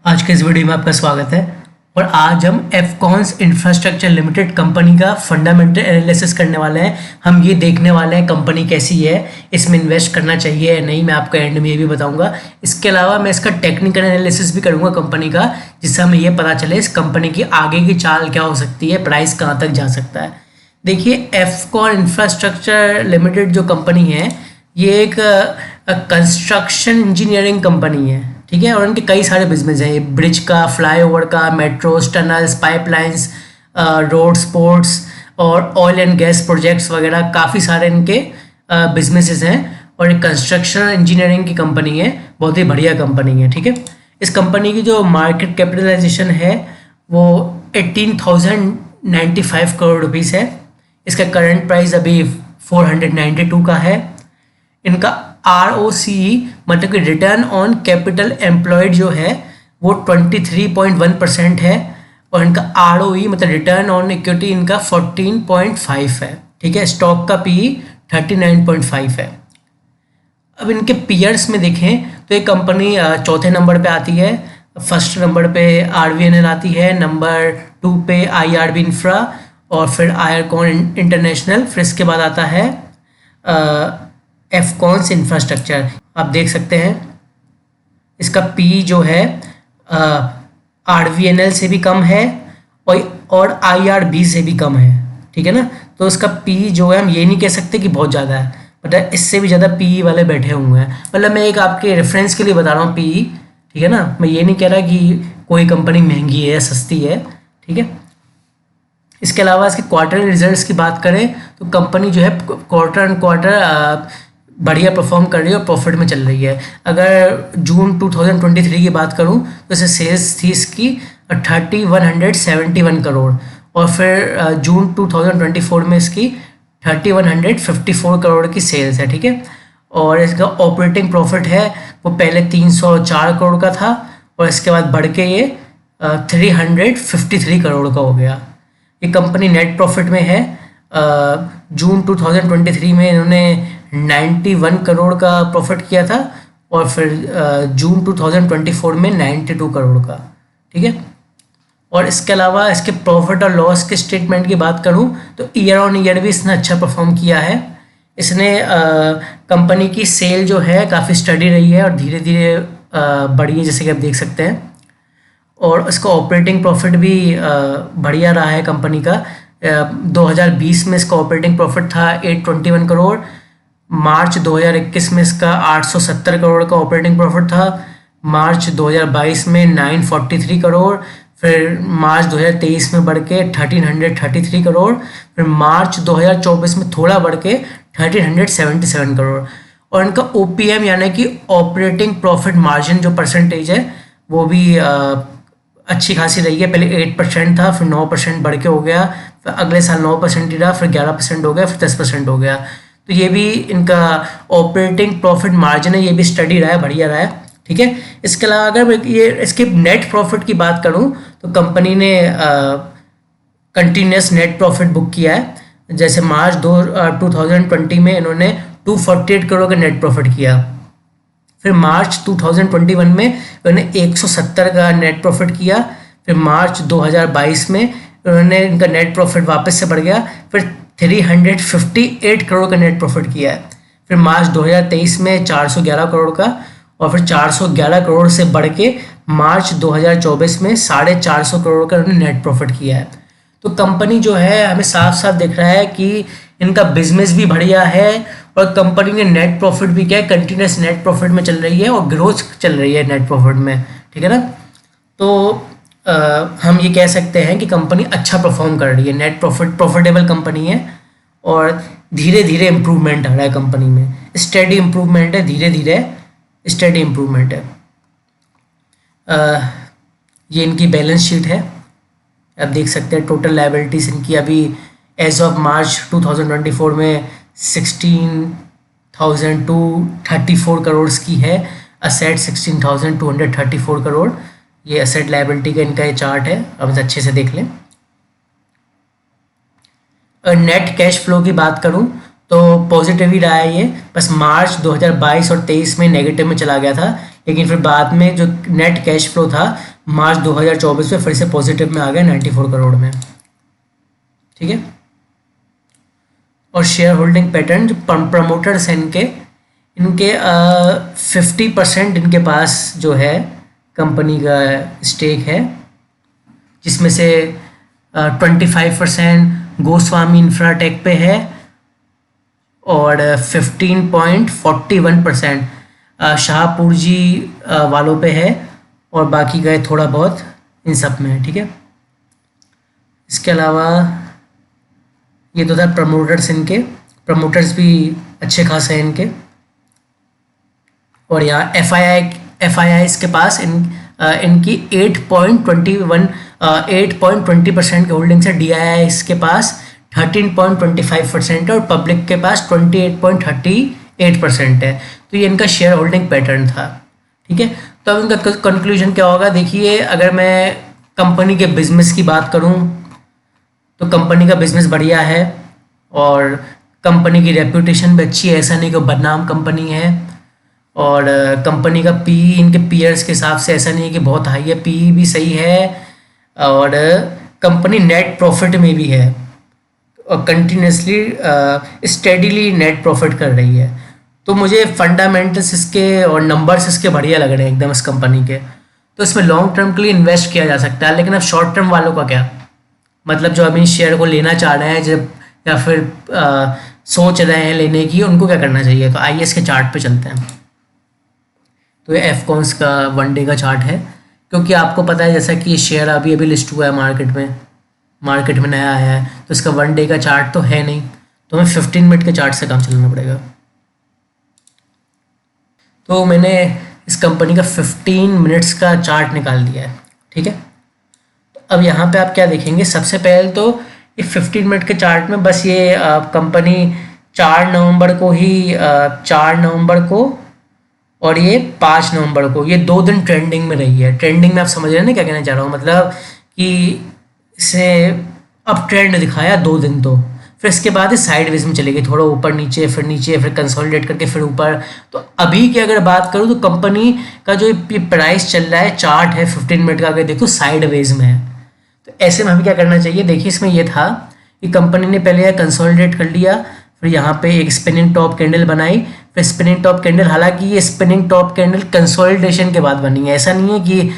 आज के इस वीडियो में आपका स्वागत है। और आज हम एफकॉन्स इंफ्रास्ट्रक्चर लिमिटेड कंपनी का फंडामेंटल एनालिसिस करने वाले हैं। हम ये देखने वाले हैं कंपनी कैसी है, इसमें इन्वेस्ट करना चाहिए या नहीं, मैं आपको एंड में ये भी बताऊंगा। इसके अलावा मैं इसका टेक्निकल एनालिसिस भी करूंगा कंपनी का, जिससे हमें ये पता चले इस कंपनी की आगे की चाल क्या हो सकती है, प्राइस कहाँ तक जा सकता है। देखिए, एफकॉन इंफ्रास्ट्रक्चर लिमिटेड जो कंपनी है, ये एक कंस्ट्रक्शन इंजीनियरिंग कंपनी है, ठीक है। और इनके कई सारे बिजनेस हैं, ये ब्रिज का, फ्लाईओवर का, metros, tunnels, pipelines, road, sports और ऑयल एंड गैस प्रोजेक्ट्स वगैरह काफ़ी सारे इनके बिजनेसेस हैं। और एक कंस्ट्रक्शन इंजीनियरिंग की कंपनी है, बहुत ही बढ़िया कंपनी है, ठीक है। इस कंपनी की जो मार्केट कैपिटलाइजेशन है वो 18,095 करोड़ रुपीस है। इसका करंट प्राइस अभी 492 का है। इनका ROCE मतलब कि रिटर्न ऑन कैपिटल एम्प्लॉयड जो है वो 23.1% है। और इनका ROE मतलब रिटर्न ऑन इक्विटी इनका 14.5 है, ठीक है। स्टॉक का PE 39.5 है। अब इनके पीयर्स में देखें तो ये कंपनी चौथे नंबर पे आती है। फर्स्ट नंबर पे RVNL आती है, नंबर 2 पे IRB इंफ्रा और फिर आयरकॉन इंटरनेशनल, फिर इसके बाद आता है एफकॉन्स इंफ्रास्ट्रक्चर। आप देख सकते हैं इसका PE जो है RVNL से भी कम है और IRB से भी कम है, ठीक है ना। तो इसका PE जो है हम ये नहीं कह सकते कि बहुत ज़्यादा है, मतलब इससे भी ज़्यादा PE वाले बैठे हुए हैं। मतलब मैं एक आपके रेफरेंस के लिए बता रहा हूँ PE, ठीक है ना। मैं ये नहीं कह रहा कि कोई कंपनी महंगी है या सस्ती है, ठीक है। इसके अलावा इसके क्वार्टर रिजल्ट्स की बात करें तो कंपनी जो है क्वार्टर एंड क्वार्टर बढ़िया परफॉर्म कर रही है और प्रॉफिट में चल रही है। अगर जून 2023 की बात करूं तो इसे सेल्स थी इसकी 3171 करोड़ और फिर जून 2024 में इसकी 3154 करोड़ की सेल्स है, ठीक है। और इसका ऑपरेटिंग प्रॉफिट है वो पहले 304 करोड़ का था और इसके बाद बढ़ के ये 353 करोड़ का हो गया। ये कंपनी नेट प्रॉफिट में है। जून 2023 में इन्होंने 91 करोड़ का प्रॉफिट किया था और फिर जून 2024 में 92 करोड़ का, ठीक है। और इसके अलावा इसके प्रॉफिट और लॉस के स्टेटमेंट की बात करूं तो ईयर ऑन ईयर भी इसने अच्छा परफॉर्म किया है। इसने कंपनी की सेल जो है काफ़ी स्टडी रही है और धीरे धीरे बढ़ी है, जैसे कि आप देख सकते हैं। और इसका ऑपरेटिंग प्रॉफिट भी बढ़िया रहा है कंपनी का। 2020 में इसका ऑपरेटिंग प्रॉफिट था 821 करोड़, मार्च 2021 में इसका 870 करोड़ का ऑपरेटिंग प्रॉफिट था, मार्च 2022 में 943 करोड़, फिर मार्च 2023 में बढ़ के 1333 करोड़, फिर मार्च 2024 में थोड़ा बढ़ के 1377 करोड़। और इनका OPM यानी कि ऑपरेटिंग प्रॉफिट मार्जिन जो परसेंटेज है वो भी अच्छी खासी रही है। पहले 8% था, फिर 9% बढ़ के हो गया, फिर अगले साल 9% ही रहा, फिर 11% हो गया, फिर 10% हो गया। तो ये भी इनका ऑपरेटिंग प्रॉफिट मार्जिन है, ये भी स्टडी रहा है, बढ़िया रहा है, ठीक है। इसके अलावा अगर ये इसके नेट प्रॉफिट की बात करूं तो कंपनी ने कंटिन्यूस नेट प्रॉफिट बुक किया है। जैसे मार्च 2020 में इन्होंने 248 करोड़ का नेट प्रॉफिट किया, फिर मार्च 2021 में इन्होंने 170 का नेट प्रॉफिट किया, फिर मार्च 2022 में इन्होंने इनका नेट प्रॉफिट वापस से बढ़ गया, फिर 358 करोड़ का नेट प्रॉफिट किया है, फिर मार्च 2023 में 411 करोड़ का और फिर 411 करोड़ से बढ़ के मार्च 2024 में 450 करोड़ का उन्होंने नेट प्रॉफिट किया है। तो कंपनी जो है हमें साफ साफ दिख रहा है कि इनका बिजनेस भी बढ़िया है और कंपनी ने नेट प्रॉफिट भी क्या है, कंटिन्यूस नेट प्रॉफिट में चल रही है और ग्रोथ चल रही है नेट प्रॉफिट में, ठीक है ना। तो हम ये कह सकते हैं कि कंपनी अच्छा परफॉर्म कर रही है, नेट प्रॉफिटेबल कंपनी है और धीरे धीरे इम्प्रूवमेंट आ रहा है कंपनी में, स्टेडी इम्प्रूवमेंट है, धीरे धीरे स्टेडी इम्प्रूवमेंट है। ये इनकी बैलेंस शीट है, आप देख सकते हैं। टोटल लायबिलिटीज इनकी अभी एज ऑफ मार्च 2024 में 16,234 करोड़ की है। असेट 16,234 करोड़, ये असेट लायबिलिटी का इनका ये चार्ट है, अब इसे अच्छे से देख लें। नेट कैश फ्लो की बात करूं तो पॉजिटिव ही रहा है ये, बस मार्च 2022 और 23 में नेगेटिव में चला गया था, लेकिन फिर बाद में जो नेट कैश फ्लो था मार्च 2024 में फिर से पॉजिटिव में आ गया 94 करोड़ में। ठीक है। और शेयर होल्डिंग पैटर्न जो प्रमोटर्स हैं इनके 50% इनके पास जो है कंपनी का स्टेक है, जिसमें से 25% गोस्वामी इंफ्राटेक पे है और 15.41% शाहपुर जी वालों पे है और बाकी का थोड़ा बहुत इन सब में है। ठीक है। इसके अलावा ये तो था प्रमोटर्स, इनके प्रमोटर्स भी अच्छे खासे हैं इनके। और यहाँ एफ आई आई के पास इनकी 8.20% की होल्डिंग्स है। डी आई आई के पास 13.25% है और पब्लिक के पास 28.38% है। तो ये इनका शेयर होल्डिंग पैटर्न था। ठीक है। तो अब इनका कंक्लूजन क्या होगा, देखिए अगर मैं कंपनी के बिजनेस की बात करूं तो कंपनी का बिजनेस बढ़िया है और कंपनी की रेप्यूटेशन भी अच्छी है, ऐसा नहीं कि बदनाम कंपनी है। और कंपनी का पी इनके पीयर्स के हिसाब से ऐसा नहीं है कि बहुत हाई है, पी भी सही है और कंपनी नेट प्रॉफिट में भी है और कंटिन्यूसली स्टेडीली नेट प्रॉफिट कर रही है। तो मुझे फंडामेंटल्स इसके और नंबर्स इसके बढ़िया लग रहे हैं एकदम इस कंपनी के। तो इसमें लॉन्ग टर्म के लिए इन्वेस्ट किया जा सकता है। लेकिन अब शॉर्ट टर्म वालों का क्या, मतलब जो अभी शेयर को लेना चाह रहे हैं जब या फिर सोच रहे हैं लेने की, उनको क्या करना चाहिए। तो आईएस के चार्ट पे चलते हैं। तो ये एफकॉन्स का 1 डे का चार्ट है, क्योंकि आपको पता है जैसा कि ये शेयर अभी लिस्ट हुआ है मार्केट में नया आया है, तो इसका 1 डे का चार्ट तो है नहीं, तो हमें 15 मिनट के चार्ट से काम चलना पड़ेगा। तो मैंने इस कंपनी का 15 मिनट्स का चार्ट निकाल दिया है। ठीक है। तो अब यहाँ पे आप क्या देखेंगे, सबसे पहले तो ये 15 मिनट के चार्ट में बस ये कंपनी 4 नवंबर को और ये 5 नवंबर को, ये 2 दिन ट्रेंडिंग में रही है। ट्रेंडिंग में आप समझ रहे हैं ना क्या कहना चाह रहा हूँ, मतलब कि इसे अप ट्रेंड दिखाया 2 दिन, तो फिर इसके बाद साइड वेज में चली गई, थोड़ा ऊपर नीचे फिर कंसोलिडेट करके फिर ऊपर। तो अभी की अगर बात करूँ तो कंपनी का जो ये प्राइस चल रहा है, चार्ट है 15 मिनट का, अगर देखो साइड वेज में है। तो ऐसे में हमें क्या करना चाहिए, देखिए इसमें ये था कि कंपनी ने पहले कंसोलिडेट कर लिया, फिर यहाँ पे एक स्पिनिंग टॉप कैंडल बनाई, फिर स्पिनिंग टॉप कैंडल, हालांकि ये स्पिनिंग टॉप कैंडल कंसोलिडेशन के बाद बनी है, ऐसा नहीं है कि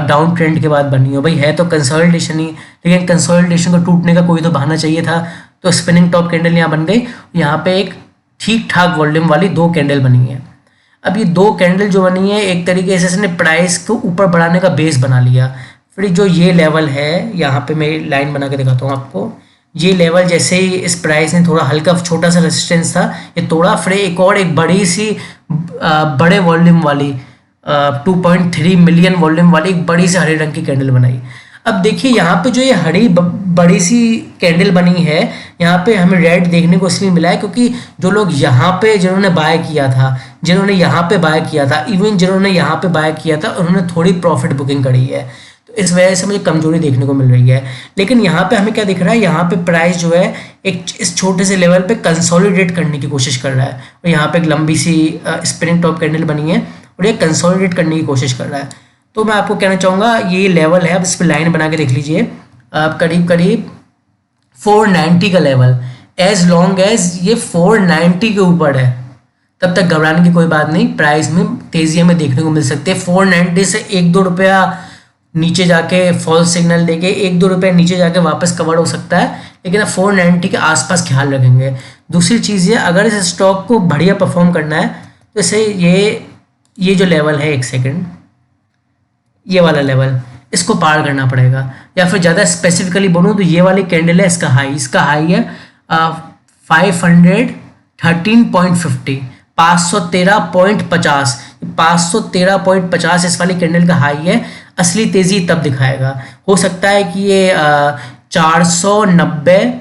डाउन ट्रेंड के बाद बनी हो, भाई है तो कंसोलिडेशन ही, लेकिन कंसोलिडेशन को टूटने का कोई तो बहाना चाहिए था। तो स्पिनिंग टॉप कैंडल यहाँ बन गई, यहाँ पे एक ठीक ठाक वॉल्यूम वाली 2 कैंडल बनी है। अब ये 2 कैंडल जो बनी है एक तरीके से इसने प्राइस को ऊपर बढ़ाने का बेस बना लिया। फिर जो ये लेवल है, यहाँ पे मैं लाइन बना के दिखाता हूँ आपको, ये लेवल जैसे ही इस प्राइस ने थोड़ा हल्का छोटा सा रेजिस्टेंस था, ये तोड़ा, फिर एक बड़ी सी बड़े वॉल्यूम वाली 2.3 मिलियन वॉल्यूम वाली एक बड़ी सी हरे रंग की कैंडल बनाई। अब देखिए यहाँ पे जो ये बड़ी सी कैंडल बनी है, यहाँ पे हमें रेड देखने को इसलिए मिला है क्योंकि जो लोग यहाँ पे जिन्होंने बाय किया था, इवन जिन्होंने यहाँ पे बाय किया था, उन्होंने थोड़ी प्रॉफिट बुकिंग करी है, तो इस वजह से मुझे कमजोरी देखने को मिल रही है। लेकिन यहाँ पे हमें क्या दिख रहा है, यहाँ पे प्राइस जो है एक इस छोटे से लेवल पे कंसोलिडेट करने की कोशिश कर रहा है, और यहाँ पे एक लंबी सी स्पिनिंग टॉप कैंडल बनी है और ये कंसोलिडेट करने की कोशिश कर रहा है। तो मैं आपको कहना चाहूँगा ये लेवल है, अब इस पर लाइन बना के देख लीजिए, आप करीब 490 का लेवल, एज लॉन्ग एज ये 490 के ऊपर है तब तक घबराने की कोई बात नहीं, प्राइस में तेजी हमें देखने को मिल सकती है। 490 से 1-2 रुपया नीचे जाके फॉल्स सिग्नल देके 1-2 रुपये नीचे जाके वापस कवर हो सकता है, लेकिन अब 490 के आसपास ख्याल रखेंगे। दूसरी चीज़ ये, अगर इस स्टॉक को बढ़िया परफॉर्म करना है तो जैसे ये जो लेवल है, एक सेकंड, ये वाला लेवल, इसको पार करना पड़ेगा, या फिर ज़्यादा स्पेसिफिकली बोलूँ तो ये वाली कैंडल है, इसका हाई है 513.50, 513.50 इस वाली कैंडल का हाई है। असली तेज़ी तब दिखाएगा, हो सकता है कि ये 490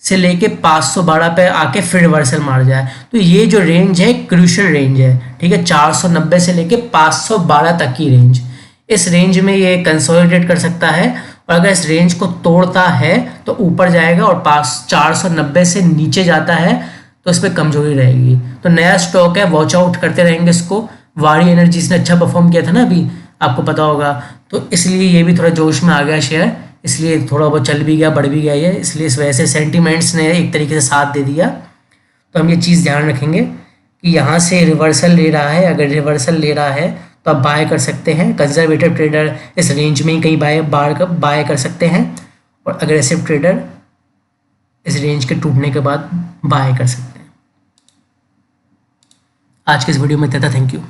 से लेके 512 पे आके फिर रिवर्सल मार जाए। तो ये जो रेंज है क्रूशियल रेंज है, ठीक है, 490 से लेके 512 तक की रेंज, इस रेंज में ये कंसोलिडेट कर सकता है, और अगर इस रेंज को तोड़ता है तो ऊपर जाएगा, और 490 से नीचे जाता है तो इस पर कमजोरी रहेगी। तो नया स्टॉक है, वॉच आउट करते रहेंगे इसको। वारी एनर्जीज ने अच्छा परफॉर्म किया था ना अभी, आपको पता होगा। तो इसलिए ये भी थोड़ा जोश में आ गया शेयर, इसलिए थोड़ा बहुत चल भी गया, बढ़ भी गया ये, इसलिए इस वजह से सेंटिमेंट्स ने एक तरीके से साथ दे दिया। तो हम ये चीज़ ध्यान रखेंगे कि यहाँ से रिवर्सल ले रहा है, अगर रिवर्सल ले रहा है तो आप बाय कर सकते हैं। कंजर्वेटिव ट्रेडर इस रेंज में ही कहीं बाय कर सकते हैं, और अग्रेसिव ट्रेडर इस रेंज के टूटने के बाद बाय कर सकते हैं। आज के इस वीडियो में इतना था, थैंक यू।